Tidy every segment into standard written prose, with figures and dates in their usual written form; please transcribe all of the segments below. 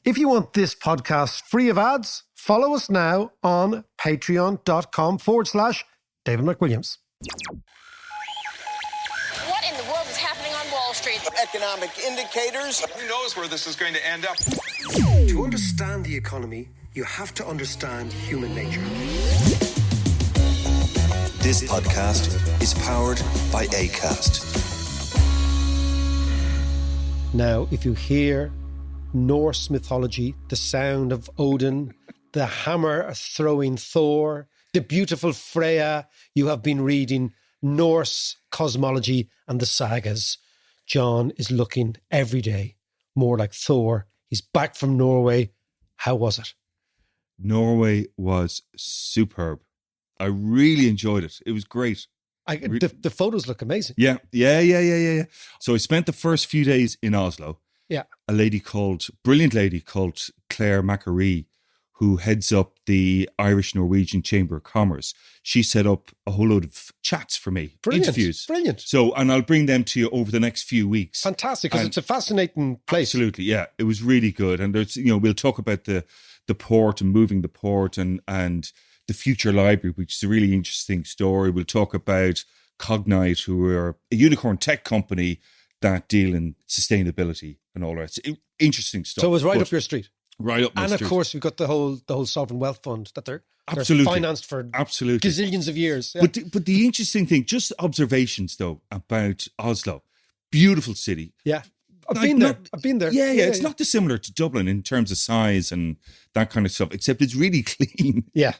If you want this podcast free of ads, follow us now on patreon.com/David McWilliams. What in the world is happening on Wall Street? Economic indicators. Who knows where this is going to end up? To understand the economy, you have to understand human nature. This podcast is powered by Acast. Now, if you hear Norse mythology, the sound of Odin, the hammer-throwing Thor, the beautiful Freya, you have been reading Norse cosmology and the sagas. John is looking every day more like Thor. He's back from Norway. How was it? Norway was superb. I really enjoyed it. It was great. The photos look amazing. Yeah. So I spent the first few days in Oslo. Yeah. A brilliant lady called Claire Macquarie, who heads up the Irish-Norwegian Chamber of Commerce. She set up a whole load of chats for me, interviews. Brilliant. So, and I'll bring them to you over the next few weeks. Fantastic, because it's a fascinating place. Absolutely, yeah. It was really good. And there's, we'll talk about the port and moving the port and the future library, which is a really interesting story. We'll talk about Cognite, who are a unicorn tech company that deal in sustainability and all that. It's interesting stuff. So it was right up your street. Right up my street. And of course, we've got the whole sovereign wealth fund that they're financed for gazillions of years. Yeah. But the interesting thing, just observations though about Oslo, beautiful city. Yeah. I've been there. Yeah. It's not dissimilar to Dublin in terms of size and that kind of stuff, except it's really clean. Yeah.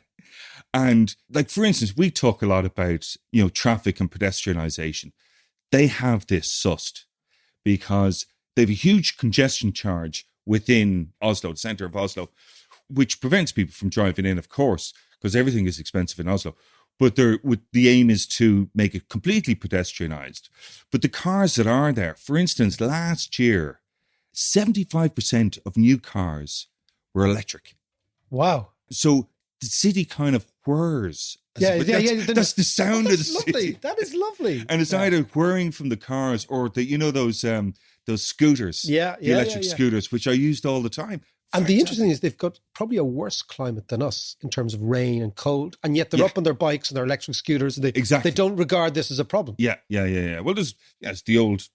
And like, for instance, we talk a lot about, traffic and pedestrianisation. They have this sussed because they have a huge congestion charge within Oslo, the centre of Oslo, which prevents people from driving in, of course, because everything is expensive in Oslo. But the aim is to make it completely pedestrianised. But the cars that are there, for instance, last year, 75% of new cars were electric. Wow. So the city kind of whirs. That's the sound of the city. That is lovely. And it's either whirring from the cars or those scooters, the electric scooters, which I used all the time. And the interesting thing is they've got probably a worse climate than us in terms of rain and cold, and yet they're up on their bikes and their electric scooters. They don't regard this as a problem. Yeah. Well, it's the old,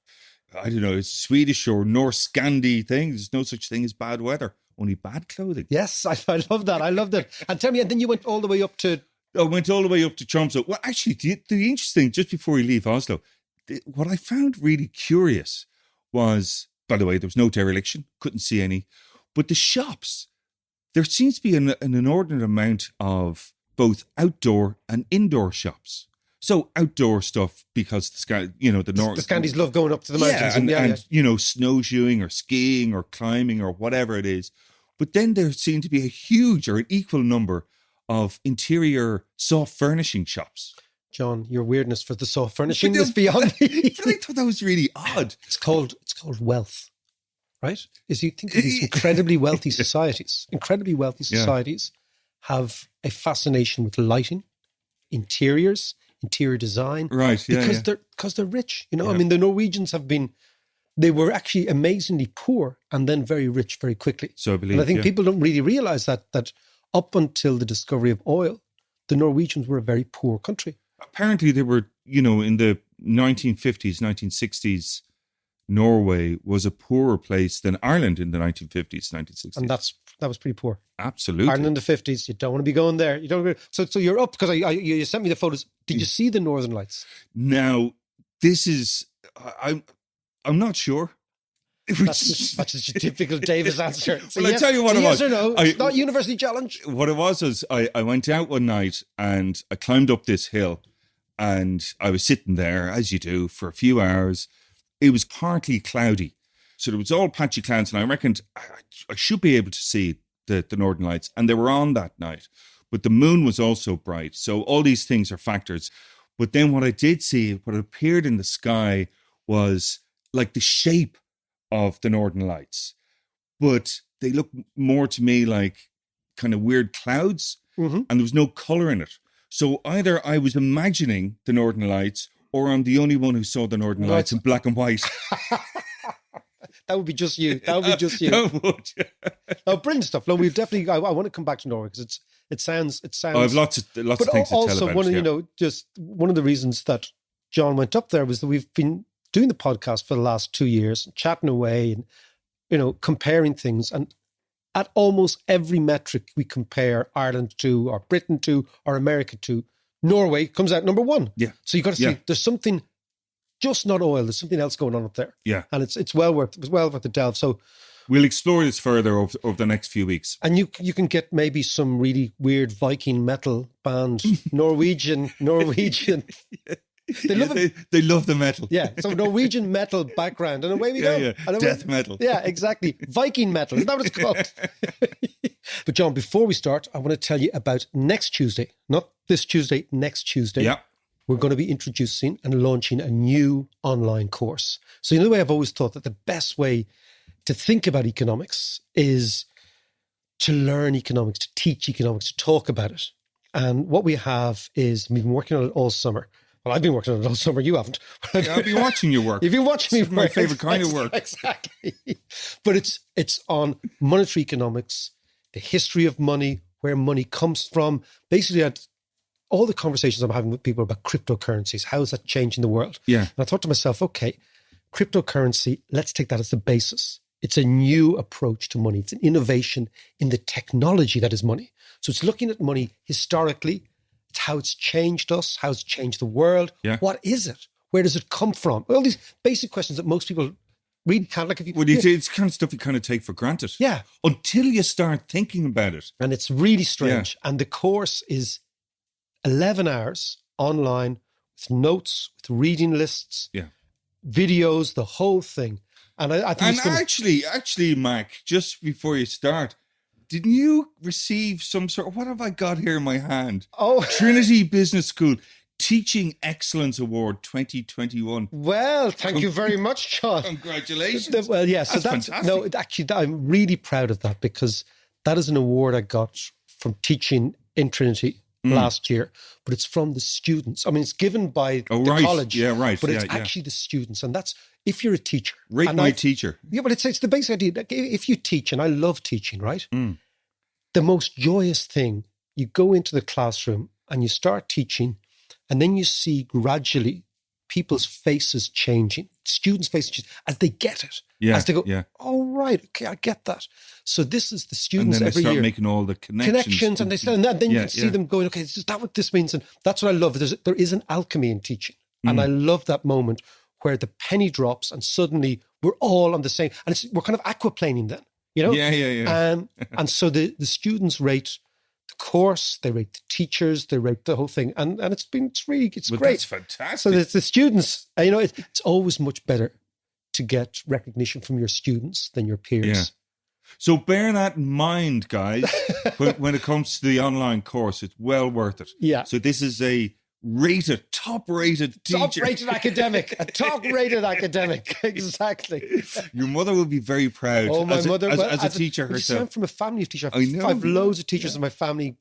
I don't know, it's Swedish or Norse Scandi thing. There's no such thing as bad weather, only bad clothing. Yes, I love that. I love that. And tell me, and then you went all the way up to... I went all the way up to Tromsø. Well, actually, the interesting, just before we leave Oslo, what I found really curious was, by the way, there was no dereliction, couldn't see any, but the shops, there seems to be an inordinate amount of both outdoor and indoor shops. So outdoor stuff because the Scandis love going up to the mountains and snowshoeing or skiing or climbing or whatever it is. But then there seemed to be a huge or an equal number of interior soft furnishing shops. John, your weirdness for the soft furnishing is beyond me. But I thought that was really odd. It's called wealth, right? Is you think of these incredibly wealthy societies. Incredibly wealthy societies have a fascination with lighting, interior design, right? Yeah, because they're rich. I mean, the Norwegians they were actually amazingly poor and then very rich very quickly. So I believe, and I think people don't really realize that up until the discovery of oil, the Norwegians were a very poor country. Apparently, they were, in the 1950s, 1960s, Norway was a poorer place than Ireland in the 1950s, 1960s. And that was pretty poor. Absolutely. Ireland in the 50s, you don't want to be going there. You don't. So you're up, because you sent me the photos. Did you see the Northern Lights? Now, this is, I'm not sure. That's a typical Davis answer. Well, I tell you what it was. Yes or no? It's not university challenge. What it was I went out one night and I climbed up this hill and I was sitting there, as you do, for a few hours. It was partly cloudy. So there was all patchy clouds, and I reckoned I should be able to see the Northern Lights. And they were on that night. But the moon was also bright. So all these things are factors. But then what I did see, what appeared in the sky was like the shape of the Northern Lights, but they look more to me like kind of weird clouds, and there was no colour in it. So either I was imagining the Northern Lights, or I'm the only one who saw the Northern Lights in black and white. That would be just you. That would be just you. That would. No, brilliant stuff. No, we've definitely. I want to come back to Norway because it sounds. Oh, I've lots of things to tell about. Also, just one of the reasons that John went up there was that we've been doing the podcast for the last 2 years, chatting away and comparing things, and at almost every metric we compare Ireland to, or Britain to, or America to, Norway comes out number one. Yeah. So you got to see there's something, just not oil. There's something else going on up there. Yeah. And it's well worth the delve. So we'll explore this further over the next few weeks. And you can get maybe some really weird Viking metal band, Norwegian. They love the metal. Yeah, so Norwegian metal background, and away we go. Yeah. Death metal. Yeah, exactly. Viking metal. Isn't that what it's called? But John, before we start, I want to tell you about next Tuesday. Not this Tuesday, next Tuesday. Yeah. We're going to be introducing and launching a new online course. So the way I've always thought that the best way to think about economics is to learn economics, to teach economics, to talk about it. And what we have is, we've been working on it all summer. Well, I've been working on it all summer. You haven't. Yeah, I've been watching your work. You've been watching me. It's my favourite kind of work. Exactly. But it's on monetary economics, the history of money, where money comes from. Basically, all the conversations I'm having with people about cryptocurrencies, how is that changing the world? Yeah. And I thought to myself, okay, cryptocurrency, let's take that as the basis. It's a new approach to money. It's an innovation in the technology that is money. So it's looking at money historically. It's how it's changed us, how it's changed the world. Yeah. What is it? Where does it come from? All these basic questions that most people really can't. Like, if you, it's kind of stuff you kind of take for granted. Yeah. Until you start thinking about it. And it's really strange. Yeah. And the course is 11 hours online with notes, with reading lists, videos, the whole thing. And I think actually, Mac, just before you start, didn't you receive some sort of, what have I got here in my hand? Oh, Trinity Business School Teaching Excellence Award 2021. Well, thank you very much, John. Congratulations. Well, yeah, so that's fantastic. No, actually, I'm really proud of that, because that is an award I got from teaching in Trinity last year, but it's from the students. I mean, it's given by the college. Yeah, right. But it's actually the students. And that's, if you're a teacher. Rate my teacher. Yeah, but it's the basic idea. Like, if you teach, and I love teaching, right? The most joyous thing, you go into the classroom and you start teaching, and then you see gradually people's faces changing, students' faces changing, as they get it. Yeah, as they go, oh, right, okay, I get that. So this is the students every year. And then they start making all the connections. And then you can see them going, okay, is that what this means? And that's what I love. There is an alchemy in teaching. And I love that moment where the penny drops and suddenly we're all on the same, and we're kind of aquaplaning then, you know? Yeah. And so the students rate the course, they rate the teachers, they rate the whole thing. And it's great. That's fantastic. So the students, it's always much better to get recognition from your students than your peers. Yeah. So bear that in mind, guys, when it comes to the online course. It's well worth it. Yeah. So this is a top-rated teacher. Top-rated academic. A top-rated academic. Exactly. Your mother will be very proud. Oh, my mother. As a teacher herself. I'm from a family of teachers. I know. I have loads of teachers in my family.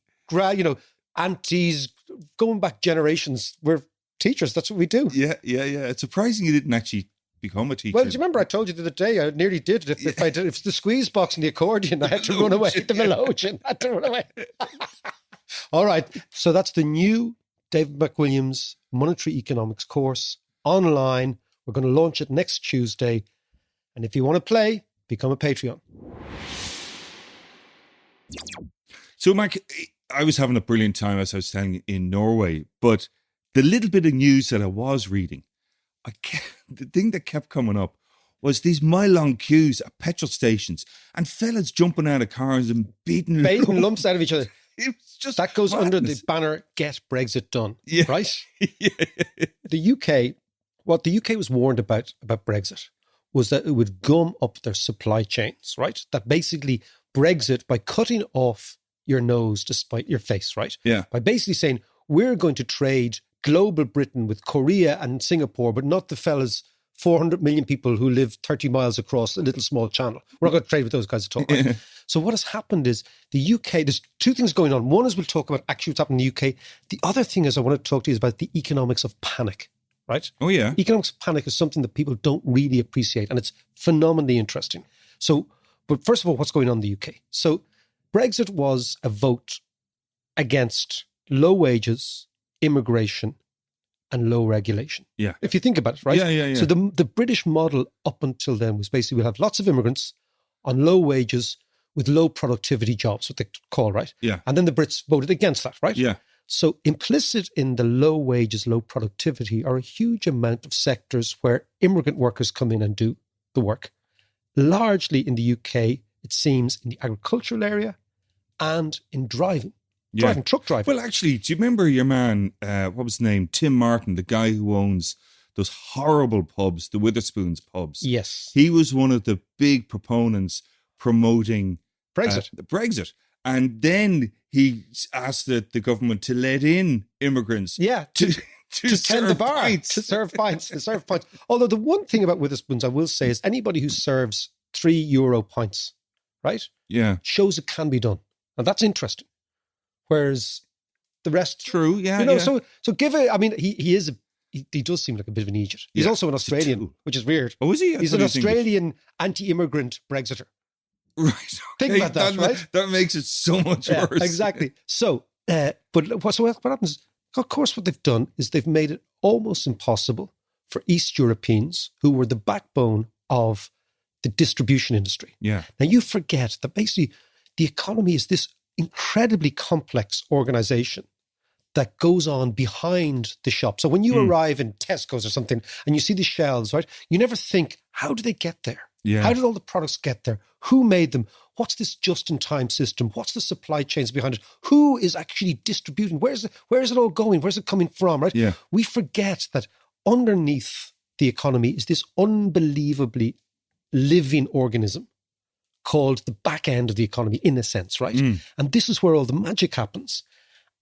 Aunties, going back generations. We're teachers. That's what we do. Yeah. It's surprising you didn't actually become a teacher. Well, do you remember I told you the other day I nearly did it. If it's the squeeze box and the accordion, I had to run away. The melodeon, I had to run away. All right. So that's the new David McWilliams Monetary Economics course online. We're going to launch it next Tuesday. And if you want to play, become a Patreon. So, Mark, I was having a brilliant time, as I was saying, in Norway. But the little bit of news that I was reading, the thing that kept coming up was these mile-long queues at petrol stations and fellas jumping out of cars and beating lumps out of each other. It was just that goes madness. under the banner, get Brexit done, right? Yeah. The UK, what the UK was warned about Brexit was that it would gum up their supply chains, right? That basically Brexit, by cutting off your nose to spite your face, right? Yeah. By basically saying, we're going to trade global Britain with Korea and Singapore, but not the fellas 400 million people who live 30 miles across a little small channel. We're not going to trade with those guys at all. Right? So what has happened is the UK, there's two things going on. One is we'll talk about actually what's happening in the UK. The other thing is I want to talk to you about the economics of panic, right? Oh, yeah. Economic panic is something that people don't really appreciate, and it's phenomenally interesting. So, but first of all, what's going on in the UK? So Brexit was a vote against low wages, immigration, and low regulation. Yeah. If you think about it, right? Yeah. So the British model up until then was basically we'll have lots of immigrants on low wages with low productivity jobs, what they call, right? Yeah. And then the Brits voted against that, right? Yeah. So implicit in the low wages, low productivity are a huge amount of sectors where immigrant workers come in and do the work. Largely in the UK, it seems in the agricultural area and in driving. Truck driving. Well, actually, do you remember your man, what was his name? Tim Martin, the guy who owns those horrible pubs, the Witherspoons pubs. Yes. He was one of the big proponents promoting Brexit. Brexit. And then he asked the government to let in immigrants. To tend the bar, pints. to serve pints. Although the one thing about Witherspoons I will say is anybody who serves €3 pints, right? Yeah. Shows it can be done. And that's interesting. Whereas the rest... True, yeah. So give it... I mean, he does seem like a bit of an idiot. He's also an Australian, which is weird. Oh, is he? He's an Australian anti-immigrant Brexiter. Right. Okay. Think about that, right? That makes it so much worse. Exactly. So, but what happens, of course, what they've done is they've made it almost impossible for East Europeans, who were the backbone of the distribution industry. Yeah. Now, you forget that basically the economy is this incredibly complex organization that goes on behind the shop. So when you arrive in Tesco's or something and you see the shelves, right, you never think, how do they get there? Yeah. How did all the products get there? Who made them? What's this just-in-time system? What's the supply chains behind it? Who is actually distributing? Where is it all going? Where's it coming from, right? Yeah. We forget that underneath the economy is this unbelievably living organism called the back end of the economy, in a sense, right? And this is where all the magic happens.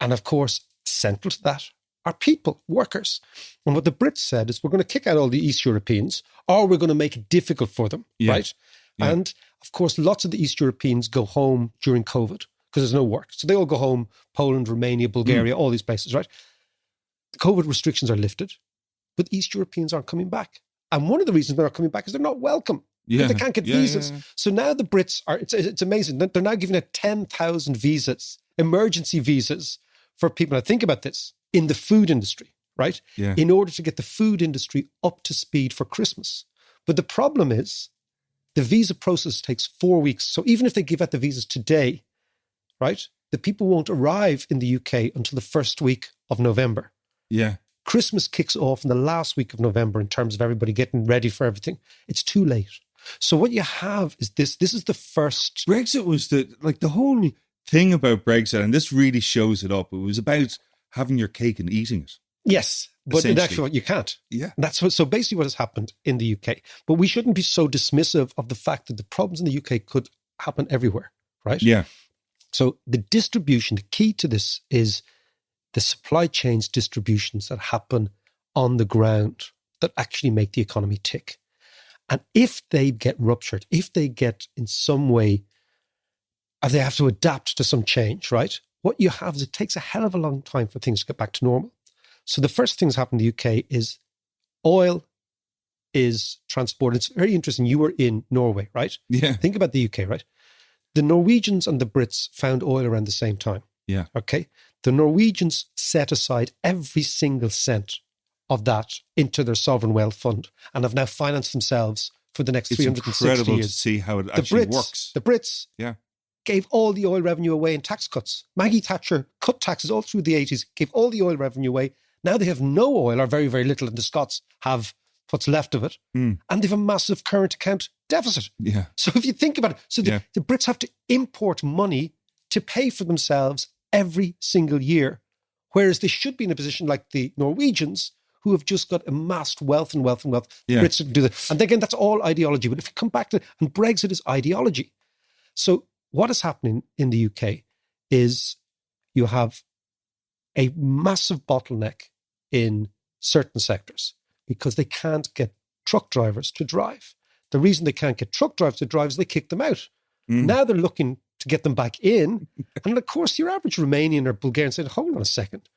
And of course, central to that are people, workers. And what the Brits said is we're going to kick out all the East Europeans, or we're going to make it difficult for them, right? Yeah. And of course, lots of the East Europeans go home during COVID because there's no work. So they all go home, Poland, Romania, Bulgaria, all these places, right? The COVID restrictions are lifted, but East Europeans aren't coming back. And one of the reasons they're not coming back is they're not welcome. Yeah. They can't get visas. Yeah. So now the Brits are, it's amazing. They're now giving out 10,000 visas, emergency visas for people. Now think about this, in the food industry, right? Yeah. In order to get the food industry up to speed for Christmas. But the problem is the visa process takes 4 weeks. So even if they give out the visas today, right, the people won't arrive in the UK until the first week of November. Yeah. Christmas kicks off in the last week of November in terms of everybody getting ready for everything. It's too late. So what you have is this is the first... Brexit was the whole thing about Brexit, and this really shows it up. It was about having your cake and eating it. Yes, but in actual you can't. Yeah. And so basically what has happened in the UK. But we shouldn't be so dismissive of the fact that the problems in the UK could happen everywhere, right? Yeah. So the distribution, the key to this is the supply chains distributions that happen on the ground that actually make the economy tick. And if they get ruptured, if they get in some way, if they have to adapt to some change, right? What you have is it takes a hell of a long time for things to get back to normal. So the first thing that's happened in the UK is oil is transported. It's very interesting. You were in Norway, right? Yeah. Think about the UK, right? The Norwegians and the Brits found oil around the same time. Yeah. Okay. The Norwegians set aside every single cent of that into their sovereign wealth fund and have now financed themselves for the next 360 years. It's incredible to see how it actually works. The Brits gave all the oil revenue away in tax cuts. Maggie Thatcher cut taxes all through the 80s, gave all the oil revenue away. Now they have no oil or very, very little, and the Scots have what's left of it. And they have a massive current account deficit. Yeah. So if you think about it, the Brits have to import money to pay for themselves every single year, whereas they should be in a position like the Norwegians, who have just got amassed wealth and wealth and wealth. Yeah. Brits didn't do that. And again, that's all ideology. But if you come back to, and Brexit is ideology. So what is happening in the UK is you have a massive bottleneck in certain sectors because they can't get truck drivers to drive. The reason they can't get truck drivers to drive is they kick them out. Now they're looking to get them back in. And of course, your average Romanian or Bulgarian said, hold on a second.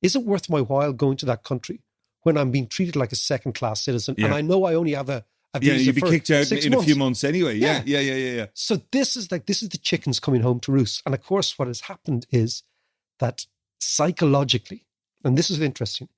Is it worth my while going to that country when I'm being treated like a second-class citizen, and Yeah. I know I only have a Yeah, visa you'd be for kicked out 6 in a months. few months anyway. Yeah. So this is the chickens coming home to roost. And of course, what has happened is that psychologically, and this is interesting,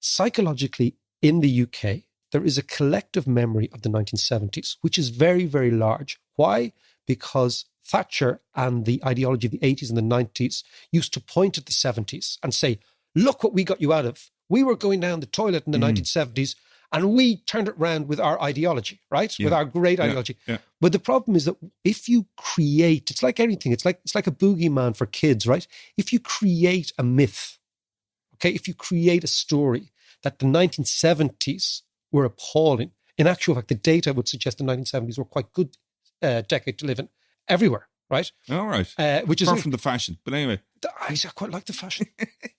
psychologically in the UK, there is a collective memory of the 1970s, which is very, very large. Why? Because Thatcher and the ideology of the 80s and the 90s used to point at the 70s and say, look what we got you out of. We were going down the toilet in the 1970s and we turned it around with our ideology, right? Yeah. With our great ideology. Yeah. But the problem is that if you create, it's like anything, it's like a boogeyman for kids, right? If you create a myth, okay, if you create a story that the 1970s were appalling, in actual fact, the data would suggest the 1970s were quite good decade to live in everywhere, right? All right. Which is Apart from the fashion. But anyway. I quite like the fashion.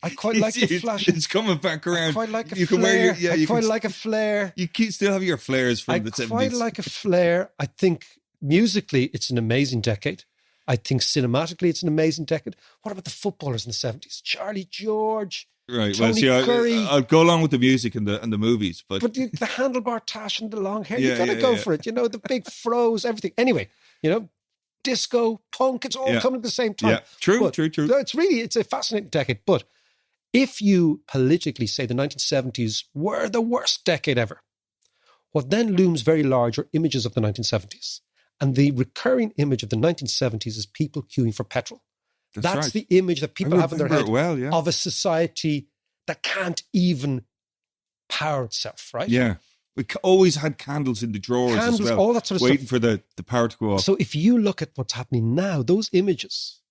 I quite like the fashion. It's coming back around. I quite like a you flare. Can wear your, I quite like a flare. You still have your flares from the 70s. I quite like a flare. I think musically, it's an amazing decade. I think cinematically, it's an amazing decade. What about the footballers in the 70s? Charlie George. Right. Tony Curry. I'll go along with the music and the movies, but the handlebar tash and the long hair, Yeah, you got to yeah, go yeah. for it. You know, the big froze, everything. Anyway, you know, disco, punk, it's all Yeah. coming at the same time. Yeah, true. But True. it's a fascinating decade. But if you politically say the 1970s were the worst decade ever, what then looms very large are images of the 1970s. And the recurring image of the 1970s is people queuing for petrol. That's right. the image that people have in their remember head it well, yeah. of a society that can't even power itself, right? Yeah. We always had candles in the drawers Candles, as well, all that sort of waiting stuff. for the power to go off. So if you look at what's happening now, those images,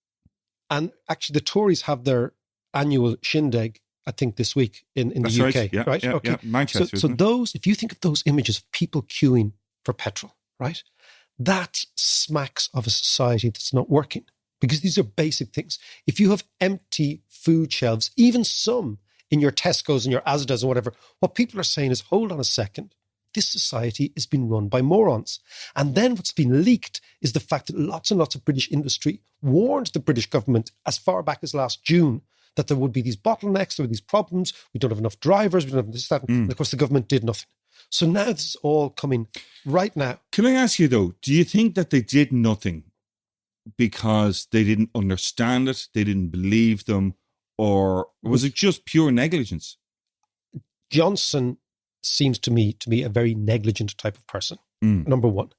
and actually the Tories have their annual shindig, I think, this week in That's the UK, right. Yeah, right? yeah, Okay. yeah. Manchester, So isn't it? those, if you think of those images of people queuing for petrol, right? That smacks of a society that's not working, because these are basic things. If you have empty food shelves, even some in your Tesco's and your Asda's and whatever, what people are saying is, hold on a second, this society is being run by morons. And then what's been leaked is the fact that lots and lots of British industry warned the British government as far back as last June that there would be these bottlenecks, there were these problems, we don't have enough drivers, we don't have this, that. And of course, the government did nothing. So now this is all coming right now. Can I ask you though, do you think that they did nothing because they didn't understand it, they didn't believe them, or was it just pure negligence? Johnson seems to me to be a very negligent type of person, number one.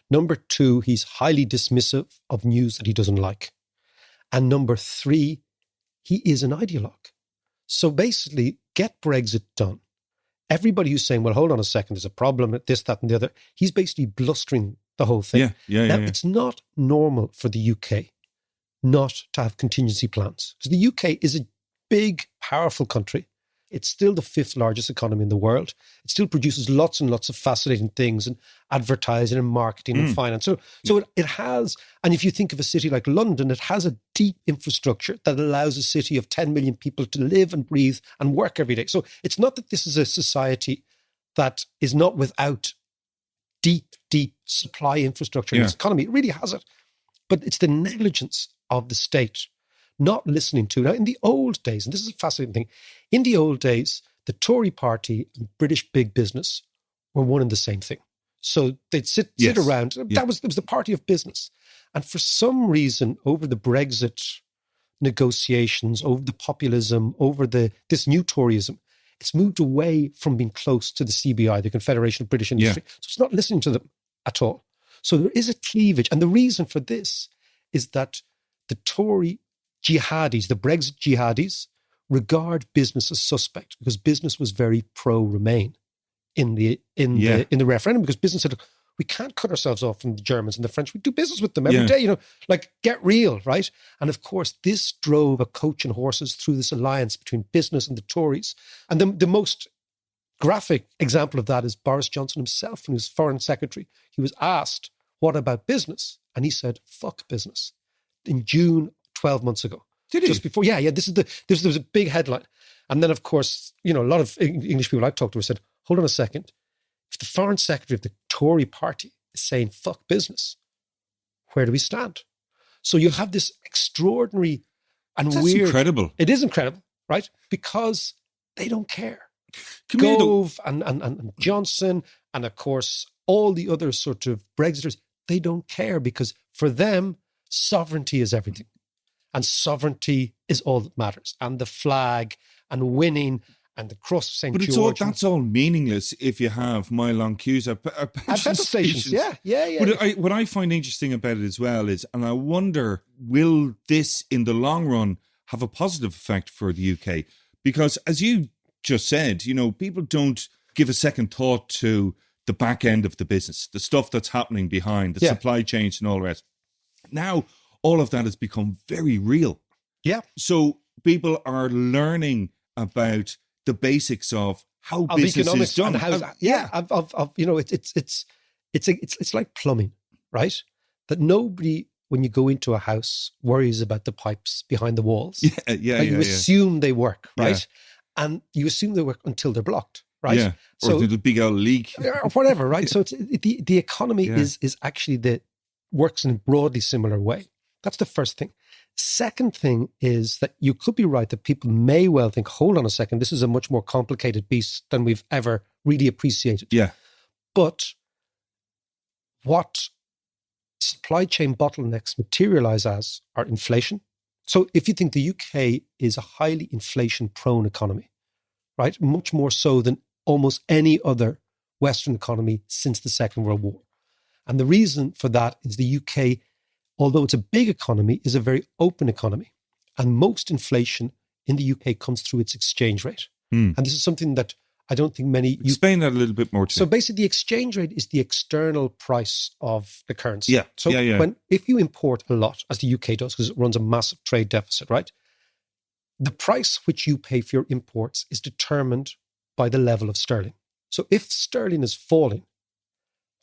Number two, he's highly dismissive of news that he doesn't like. And number three, he is an ideologue. So basically, get Brexit done. Everybody who's saying, well, hold on a second, there's a problem at this, that, and the other, he's basically blustering the whole thing. Yeah. Now, it's not normal for the UK not to have contingency plans, because the UK is a big, powerful country. It's still the fifth largest economy in the world. It still produces lots and lots of fascinating things in advertising and marketing and finance. So it has, and if you think of a city like London, it has a deep infrastructure that allows a city of 10 million people to live and breathe and work every day. So it's not that this is a society that is not without deep supply infrastructure in its economy. It really has it. But it's the negligence of the state not listening to. Now, in the old days, and this is a fascinating thing, in the old days, the Tory Party and British big business were one and the same thing. So they'd sit around. Yeah. It was the party of business. And for some reason, over the Brexit negotiations, over the populism, over this new Toryism, it's moved away from being close to the CBI, the Confederation of British Industry. So it's not listening to them at all. So there is a cleavage. And the reason for this is that the Tory jihadis, the Brexit jihadis, regard business as suspect, because business was very pro-Remain in the referendum, because business said, look, we can't cut ourselves off from the Germans and the French. We do business with them every day, like get real, right? And of course, this drove a coach and horses through this alliance between business and the Tories. And the most graphic example of that is Boris Johnson himself, when he was foreign secretary. He was asked, what about business? And he said, fuck business. In June, 12 months ago. Did he? Just before, this was a big headline. And then, of course, a lot of English people I've talked to have said, hold on a second. If the foreign secretary of the Tory Party is saying, fuck business, where do we stand? So you have this extraordinary and That's weird. incredible. It is incredible, right? Because they don't care. Gove and Johnson, and of course, all the other sort of Brexiters, they don't care because for them, sovereignty is everything. And sovereignty is all that matters. And the flag and winning and the cross of St. But George. That's all meaningless if you have mile-long queues at petrol stations. Yeah. But what I find interesting about it as well is, and I wonder, will this in the long run have a positive effect for the UK? Because as you just said, people don't give a second thought to the back end of the business, the stuff that's happening behind, the supply chains and all the rest. Now, all of that has become very real. Yeah. So people are learning about the basics of how business is done. It's like plumbing, right? That nobody, when you go into a house, worries about the pipes behind the walls. You assume they work, right? Yeah. And you assume they work until they're blocked, right? Yeah. Or the big old leak. Or whatever, right? So it's the economy is actually works in a broadly similar way. That's the first thing. Second thing is that you could be right that people may well think, hold on a second, this is a much more complicated beast than we've ever really appreciated. Yeah. But what supply chain bottlenecks materialize as are inflation. So if you think the UK is a highly inflation-prone economy, right, much more so than almost any other Western economy since the Second World War. And the reason for that is the UK, although it's a big economy, is a very open economy. And most inflation in the UK comes through its exchange rate. And this is something that I don't think many... Explain that a little bit more to me. So basically the exchange rate is the external price of the currency. Yeah. So if you import a lot, as the UK does, because it runs a massive trade deficit, right? The price which you pay for your imports is determined by the level of sterling. So if sterling is falling,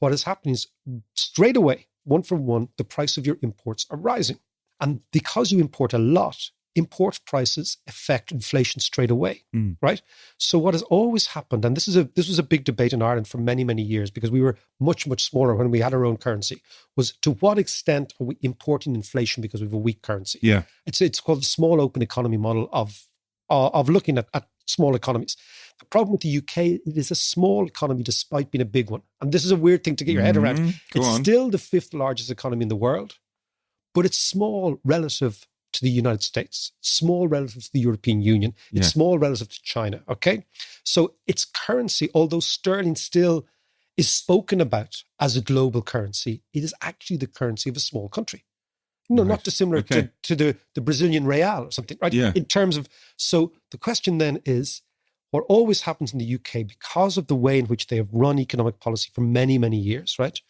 what is happening is straight away, one for one, the price of your imports are rising. And because you import a lot, import prices affect inflation straight away, right? So what has always happened, and this was a big debate in Ireland for many, many years because we were much, much smaller when we had our own currency, was to what extent are we importing inflation because we have a weak currency? Yeah. It's called the small open economy model of looking at small economies. The problem with the UK, it is a small economy despite being a big one. And this is a weird thing to get your head around. It's still the 5th largest economy in the world, but it's small relative to the United States, small relative to the European Union, it's small relative to China, okay? So its currency, although sterling still is spoken about as a global currency, it is actually the currency of a small country. Not dissimilar to the Brazilian real or something, right? Yeah. In terms of, so the question then is, what always happens in the UK, because of the way in which they have run economic policy for many, many years, right,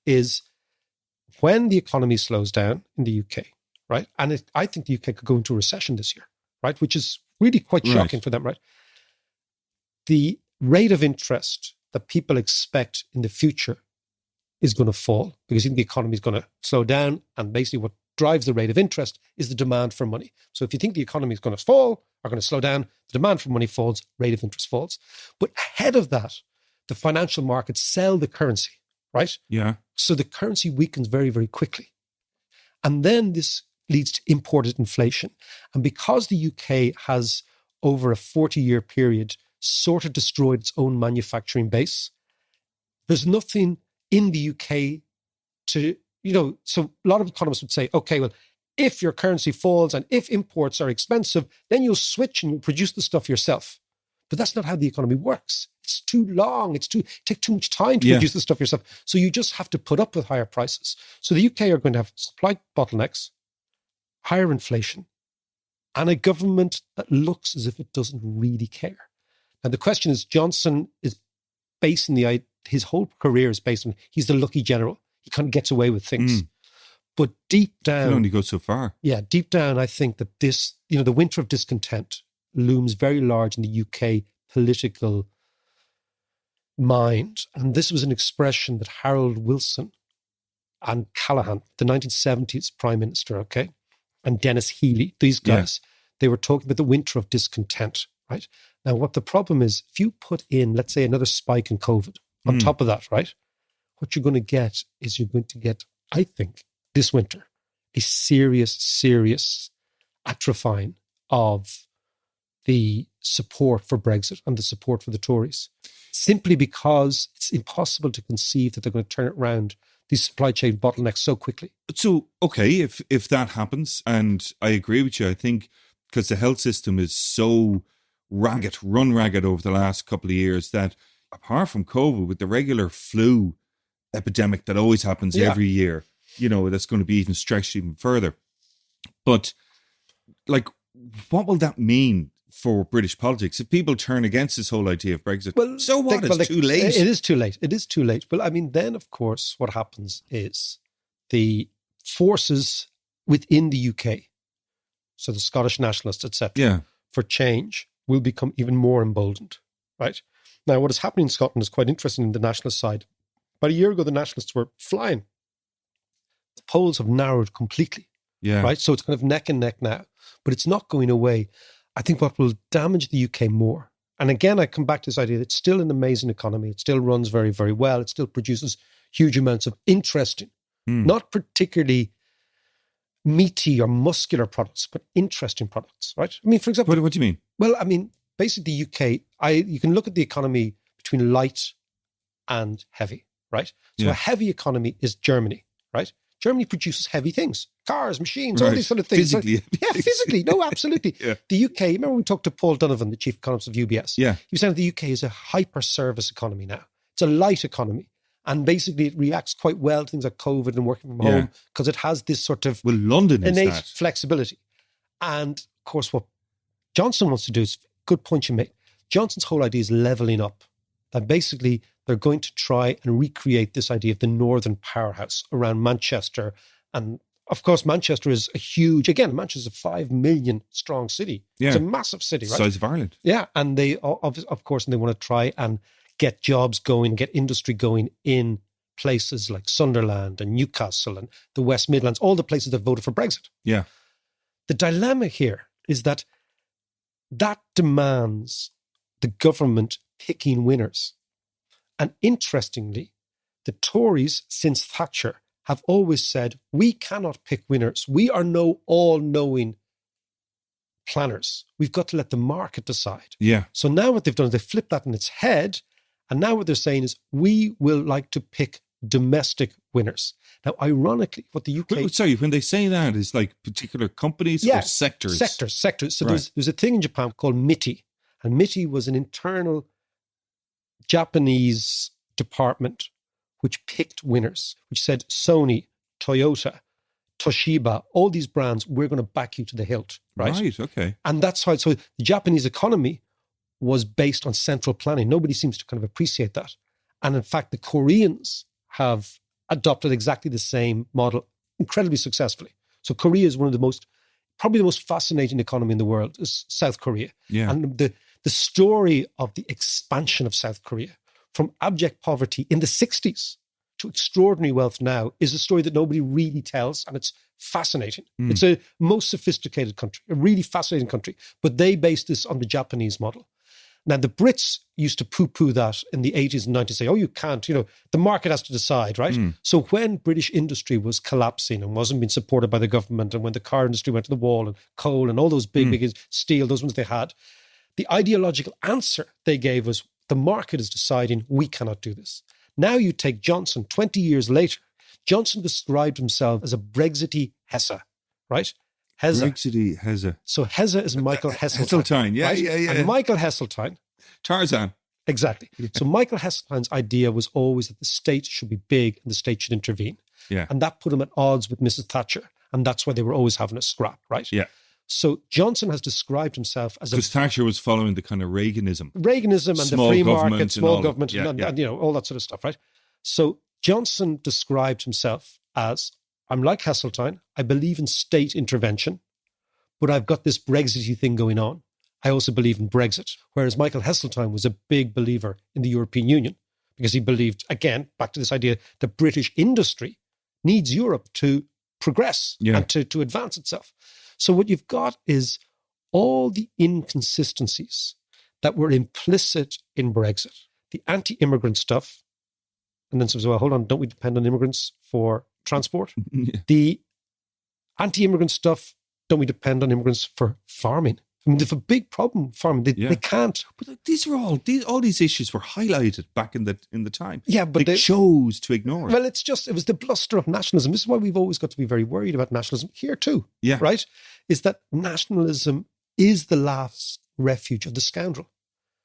is when the economy slows down in the UK, right, and I think the UK could go into a recession this year, right, which is really quite shocking for them, right? The rate of interest that people expect in the future is going to fall because the economy is going to slow down, and basically what drives the rate of interest is the demand for money. So if you think the economy is going to fall or going to slow down, the demand for money falls, rate of interest falls. But ahead of that, the financial markets sell the currency, right? Yeah. So the currency weakens very, very quickly. And then this leads to imported inflation. And because the UK has, over a 40-year period, sort of destroyed its own manufacturing base, there's nothing in the UK to, so a lot of economists would say, okay, well, if your currency falls and if imports are expensive, then you'll switch and you'll produce the stuff yourself. But that's not how the economy works. It's too long. It takes too much time to produce the stuff yourself. So you just have to put up with higher prices. So the UK are going to have supply bottlenecks, higher inflation, and a government that looks as if it doesn't really care. And the question is, Johnson is basing his whole career is based on, he's the lucky general. He kind of gets away with things. But deep down... It only goes so far. Yeah, deep down, I think that this, the winter of discontent looms very large in the UK political mind. And this was an expression that Harold Wilson and Callaghan, the 1970s Prime Minister, okay, and Dennis Healey, these guys, they were talking about the winter of discontent, right? Now, what the problem is, if you put in, let's say, another spike in COVID on top of that, right, what you're going to get is I think, this winter, a serious atrophying of the support for Brexit and the support for the Tories, simply because it's impossible to conceive that they're going to turn it around, these supply chain bottlenecks, so quickly. So, okay, if that happens, and I agree with you, I think because the health system is so run ragged over the last couple of years that apart from COVID, with the regular flu epidemic that always happens every year, that's going to be even stretched even further. But like, what will that mean for British politics if people turn against this whole idea of Brexit? Well, so what? It's too late. It is too late. It is too late. Well, I mean, then of course, what happens is the forces within the UK, so the Scottish nationalists, etc., for change will become even more emboldened, right? Now, what is happening in Scotland is quite interesting in the nationalist side. About a year ago, the nationalists were flying. The polls have narrowed completely, right? So it's kind of neck and neck now, but it's not going away. I think what will damage the UK more, and again, I come back to this idea that it's still an amazing economy. It still runs very, very well. It still produces huge amounts of interesting, not particularly meaty or muscular products, but interesting products, right? I mean, for example... What do you mean? Well, I mean, basically the UK, you can look at the economy between light and heavy, right? So a heavy economy is Germany, right? Germany produces heavy things, cars, machines, all these sort of things. Physically. Physically. No, absolutely. The UK, remember we talked to Paul Donovan, the chief economist of UBS? Yeah. He was saying the UK is a hyper-service economy now. It's a light economy. And basically it reacts quite well to things like COVID and working from home because it has this sort of London is innate that. flexibility. And of course, what Johnson wants to do is, good point you make, Johnson's whole idea is levelling up. That basically they're going to try and recreate this idea of the northern powerhouse around Manchester. And of course, Manchester is a huge, again, Manchester is a 5 million strong city. Yeah. It's a massive city, right? Size of Ireland. Yeah. And they, of course, and they want to try and get jobs going, get industry going in places like Sunderland and Newcastle and the West Midlands, all the places that voted for Brexit. Yeah. The dilemma here is that demands the government picking winners. And interestingly, the Tories, since Thatcher, have always said, we cannot pick winners. We are no all-knowing planners. We've got to let the market decide. Yeah. So now what they've done is they flipped that on its head. And now what they're saying is, we will like to pick domestic winners. Now, ironically, what the UK... Sorry, when they say that, is like particular companies or sectors? Sectors. So there's a thing in Japan called MITI. And MITI was an internal Japanese department which picked winners, which said Sony, Toyota, Toshiba, all these brands, we're going to back you to the hilt, right? Right, okay. And that's how... So the Japanese economy was based on central planning. Nobody seems to kind of appreciate that. And in fact, the Koreans have adopted exactly the same model incredibly successfully. So Korea is one of probably the most fascinating economy in the world, is South Korea. Yeah. And the story of the expansion of South Korea from abject poverty in the 60s to extraordinary wealth now is a story that nobody really tells, and it's fascinating. It's a most sophisticated country, a really fascinating country, but they based this on the Japanese model. Now, the Brits used to poo-poo that in the 80s and 90s, say, oh, you can't, the market has to decide, right? So when British industry was collapsing and wasn't being supported by the government, and when the car industry went to the wall and coal and all those big steel, those ones they had, the ideological answer they gave was, the market is deciding we cannot do this. Now you take Johnson, 20 years later, Johnson described himself as a Brexity Hesse, right? Brexity Hesse. So Hesse is Michael Heseltine. Heseltine, yeah, right? yeah. And Michael Heseltine. Tarzan. Exactly. Yeah. So Michael Heseltine's idea was always that the state should be big and the state should intervene. Yeah. And that put him at odds with Mrs. Thatcher. And that's why they were always having a scrap, right? Yeah. So Johnson has described himself as because Thatcher was following the kind of Reaganism and the free market, small government, and all that sort of stuff, right? So Johnson described himself as, I'm like Heseltine, I believe in state intervention, but I've got this Brexity thing going on. I also believe in Brexit. Whereas Michael Heseltine was a big believer in the European Union because he believed, again, back to this idea that British industry needs Europe to progress and to advance itself. So what you've got is all the inconsistencies that were implicit in Brexit. The anti-immigrant stuff, and then says, well, hold on, don't we depend on immigrants for transport? The anti-immigrant stuff, don't we depend on immigrants for farming? I mean, they have a big problem for them. They can't. But these are all these issues were highlighted back in the time. Yeah, but they chose to ignore it. Well, it was the bluster of nationalism. This is why we've always got to be very worried about nationalism here too. Yeah. Right? Is that nationalism is the last refuge of the scoundrel.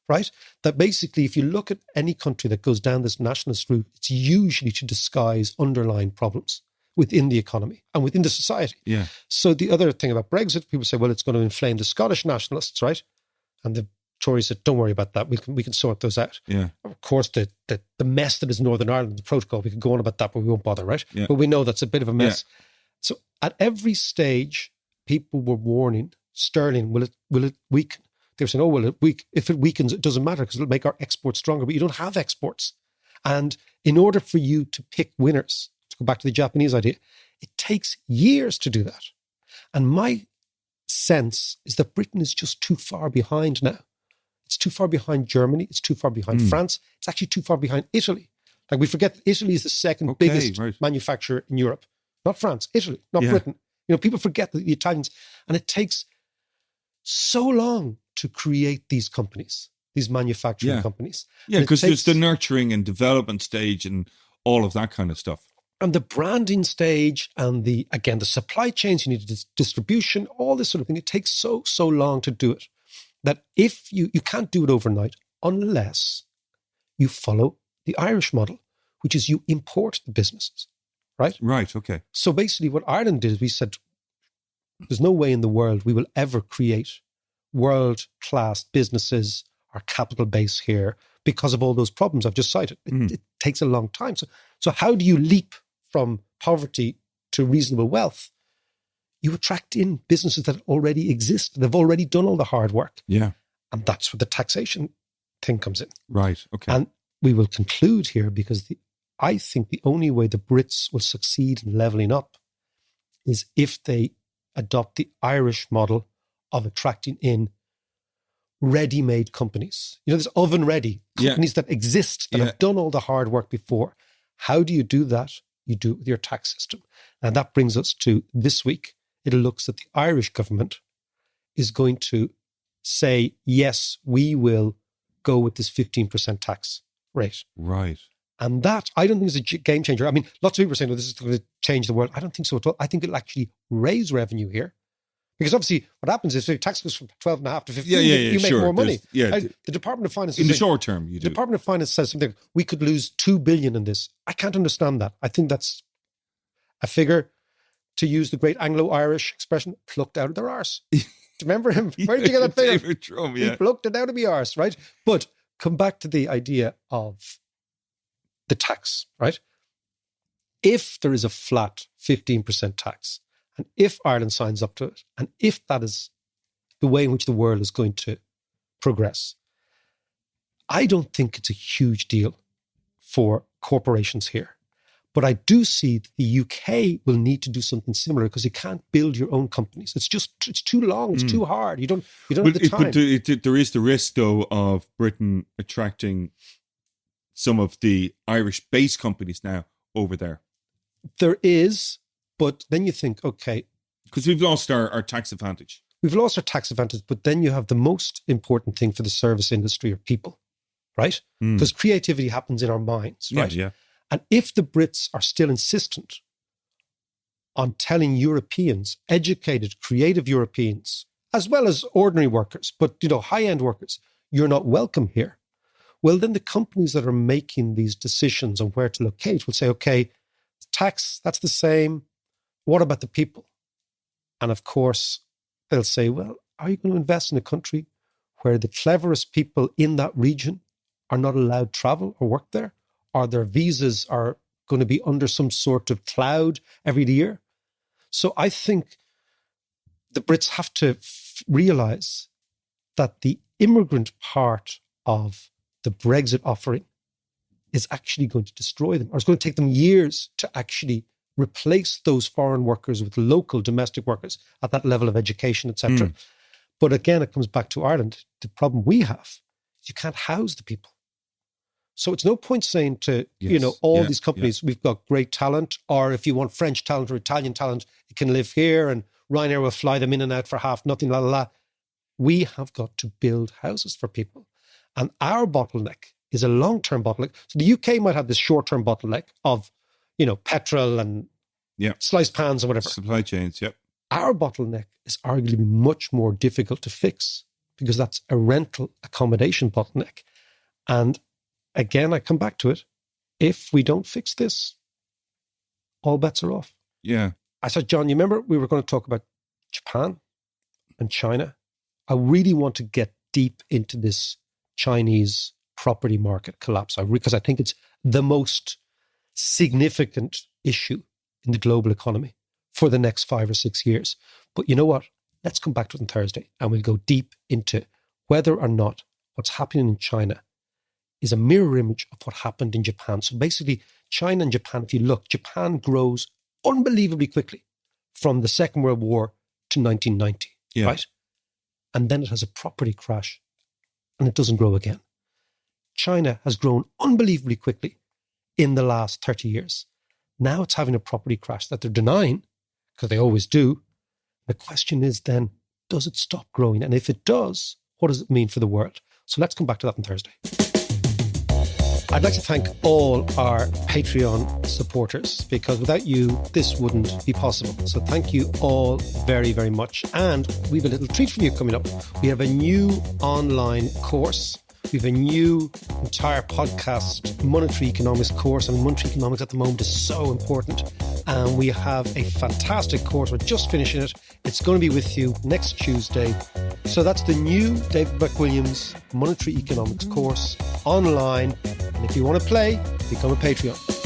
Right? That basically, if you look at any country that goes down this nationalist route, it's usually to disguise underlying problems within the economy and within the society. Yeah. So the other thing about Brexit, people say, well, it's going to inflame the Scottish nationalists, right? And the Tories said, don't worry about that. We can sort those out. Yeah. Of course, the mess that is Northern Ireland, the protocol, we could go on about that, but we won't bother, right? Yeah. But we know that's a bit of a mess. Yeah. So at every stage, people were warning, sterling, will it weaken? They were saying, oh, well, if it weakens, it doesn't matter because it'll make our exports stronger. But you don't have exports. And in order for you to pick winners, to go back to the Japanese idea, it takes years to do that. And my sense is that Britain is just too far behind now. It's too far behind Germany. It's too far behind France. It's actually too far behind Italy. Like we forget that Italy is the second biggest manufacturer in Europe. Not France, Italy, not Britain. You know, people forget that the Italians, and it takes so long to create these companies, these manufacturing companies. Yeah, because there's the nurturing and development stage and all of that kind of stuff. And the branding stage and the supply chains, you need distribution, all this sort of thing. It takes so long to do it that if you can't do it overnight unless you follow the Irish model, which is you import the businesses, right? Right, okay. So basically what Ireland did is we said, there's no way in the world we will ever create world-class businesses, our capital base here, because of all those problems I've just cited. It takes a long time. So how do you leap from poverty to reasonable wealth? You attract in businesses that already exist. They've already done all the hard work. Yeah. And that's where the taxation thing comes in. Right, okay. And we will conclude here because I think the only way the Brits will succeed in levelling up is if they adopt the Irish model of attracting in ready-made companies. You know, there's oven-ready companies that exist, that have done all the hard work before. How do you do that? You do it with your tax system. And that brings us to this week. It looks that the Irish government is going to say, yes, we will go with this 15% tax rate. Right. And that, I don't think is a game changer. I mean, lots of people are saying, oh, this is going to change the world. I don't think so at all. I think it'll actually raise revenue here. Because obviously what happens is if your tax goes from 12.5 to 15, you make more money. The Department of Finance... In the short term, you do. The Department of Finance says something, we could lose 2 billion in this. I can't understand that. I think that's a figure, to use the great Anglo-Irish expression, plucked out of their arse. Do you remember him? Where did you get that figure? David Trump, He plucked it out of my arse, right? But come back to the idea of the tax, right? If there is a flat 15% tax, and if Ireland signs up to it, and if that is the way in which the world is going to progress, I don't think it's a huge deal for corporations here. But I do see that the UK will need to do something similar because you can't build your own companies. It's too long. It's too hard. You don't have the time. But there is the risk, though, of Britain attracting some of the Irish-based companies now over there. There is, but then you think, okay. Because we've lost our tax advantage. We've lost our tax advantage, but then you have the most important thing for the service industry are people, right? Because creativity happens in our minds, right? Yeah. And if the Brits are still insistent on telling Europeans, educated, creative Europeans, as well as ordinary workers, but, high-end workers, you're not welcome here, well, then the companies that are making these decisions on where to locate will say, okay, tax, that's the same. What about the people? And of course, they'll say, well, are you going to invest in a country where the cleverest people in that region are not allowed to travel or work there? Or their visas are going to be under some sort of cloud every year? So I think the Brits have to realize that the immigrant part of the Brexit offering is actually going to destroy them, or it's going to take them years to actually replace those foreign workers with local domestic workers at that level of education, etc. But again, it comes back to Ireland. The problem we have is you can't house the people. So it's no point saying to, these companies, we've got great talent, or if you want French talent or Italian talent, you can live here and Ryanair will fly them in and out for half nothing, la la la. We have got to build houses for people. And our bottleneck is a long-term bottleneck. So the UK might have this short-term bottleneck of, petrol and sliced pans and whatever. Supply chains, yep. Our bottleneck is arguably much more difficult to fix because that's a rental accommodation bottleneck. And again, I come back to it. If we don't fix this, all bets are off. Yeah. I said, John, you remember we were going to talk about Japan and China? I really want to get deep into this Chinese property market collapse because I think it's the most significant issue in the global economy for the next 5 or 6 years. But you know what? Let's come back to it on Thursday and we'll go deep into whether or not what's happening in China is a mirror image of what happened in Japan. So basically, China and Japan, if you look, Japan grows unbelievably quickly from the Second World War to 1990, right? And then it has a property crash and it doesn't grow again. China has grown unbelievably quickly in the last 30 years. Now it's having a property crash that they're denying, because they always do. The question is then, does it stop growing? And if it does, what does it mean for the world? So let's come back to that on Thursday. I'd like to thank all our Patreon supporters, because without you, this wouldn't be possible. So thank you all very, very much. And we have a little treat for you coming up. We have a new online course. We have a new entire podcast monetary economics course. I mean, monetary economics at the moment is so important. And we have a fantastic course. We're just finishing it. It's going to be with you next Tuesday. So that's the new David McWilliams monetary economics course online. And if you want to play, become a Patreon.